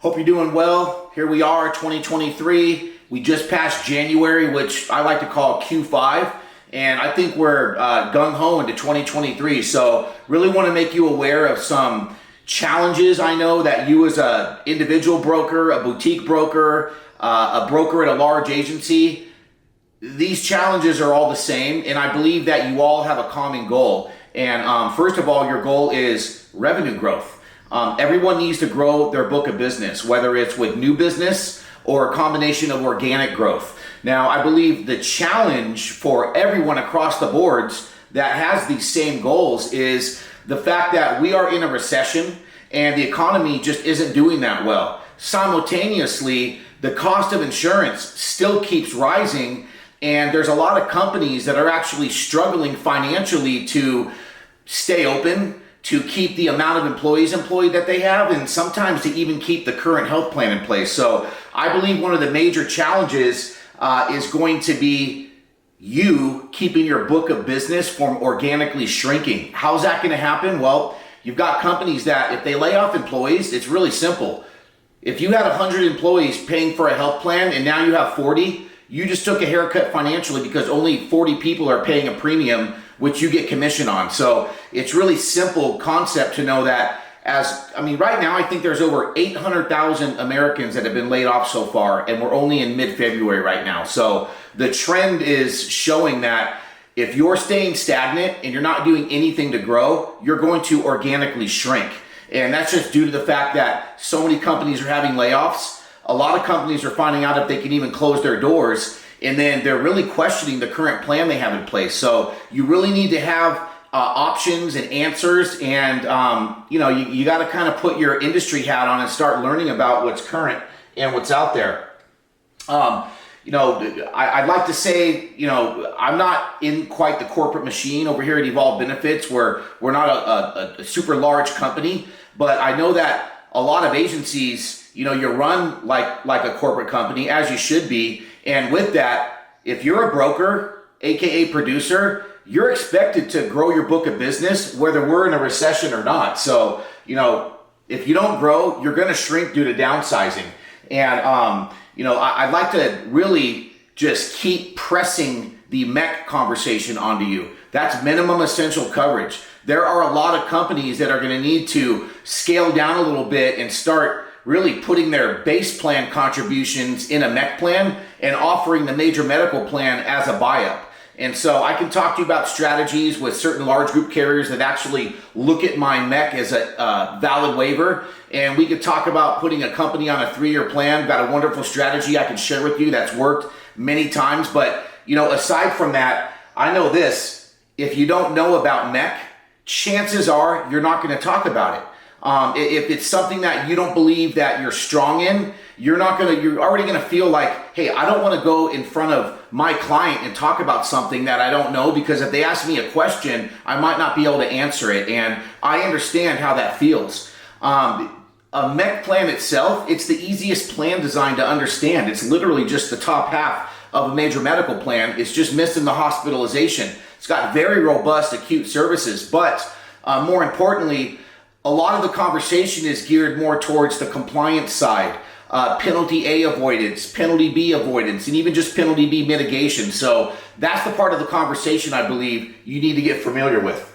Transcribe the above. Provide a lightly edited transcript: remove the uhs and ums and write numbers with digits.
Hope you're doing well. Here we are, 2023. We just passed January, which I like to call Q5. And I think we're gung-ho into 2023. So really want to make you aware of some challenges I know that you as an individual broker, a boutique broker, a broker at a large agency, these challenges are all the same. And I believe that you all have a common goal. And first of all, your goal is revenue growth. Everyone needs to grow their book of business, whether it's with new business or a combination of organic growth. Now, I believe the challenge for everyone across the boards that has these same goals is the fact that we are in a recession and the economy just isn't doing that well. Simultaneously, the cost of insurance still keeps rising, and there's a lot of companies that are actually struggling financially to stay open, to keep the amount of employees employed that they have, and sometimes to even keep the current health plan in place. So I believe one of the major challenges is going to be you keeping your book of business from organically shrinking. How's that going to happen? Well, you've got companies that if they lay off employees, it's really simple. If you had 100 employees paying for a health plan and now you have 40, you just took a haircut financially because only 40 people are paying a premium, which you get commission on. So it's really simple concept to know that right now I think there's over 800,000 Americans that have been laid off so far, and we're only in mid-February right now. So the trend is showing that if you're staying stagnant and you're not doing anything to grow, you're going to organically shrink. And that's just due to the fact that so many companies are having layoffs. A lot of companies are finding out if they can even close their doors, and then they're really questioning the current plan they have in place. So you really need to have options and answers, and you got to kind of put your industry hat on and start learning about what's current and what's out there. I'd like to say, I'm not in quite the corporate machine over here at Evolve Benefits. We're not a super large company, but I know that a lot of agencies, you run like a corporate company, as you should be. And with that, if you're a broker, AKA producer, you're expected to grow your book of business, whether we're in a recession or not. So, if you don't grow, you're going to shrink due to downsizing. And, I'd like to really just keep pressing the MEC conversation onto you. That's minimum essential coverage. There are a lot of companies that are going to need to scale down a little bit and start really putting their base plan contributions in a MEC plan and offering the major medical plan as a buy-up. And so I can talk to you about strategies with certain large group carriers that actually look at my MEC as a valid waiver. And we could talk about putting a company on a 3-year plan. Got a wonderful strategy I can share with you that's worked many times. But, aside from that, I know this: if you don't know about MEC, chances are you're not going to talk about it. If it's something that you don't believe that you're strong in, you're already going to feel like, hey, I don't want to go in front of my client and talk about something that I don't know, because if they ask me a question, I might not be able to answer it. And I understand how that feels. A MEC plan itself, it's the easiest plan design to understand. It's literally just the top half of a major medical plan. It's just missing the hospitalization. It's got very robust acute services, but more importantly, a lot of the conversation is geared more towards the compliance side, penalty A avoidance, penalty B avoidance, and even just penalty B mitigation. So that's the part of the conversation I believe you need to get familiar with.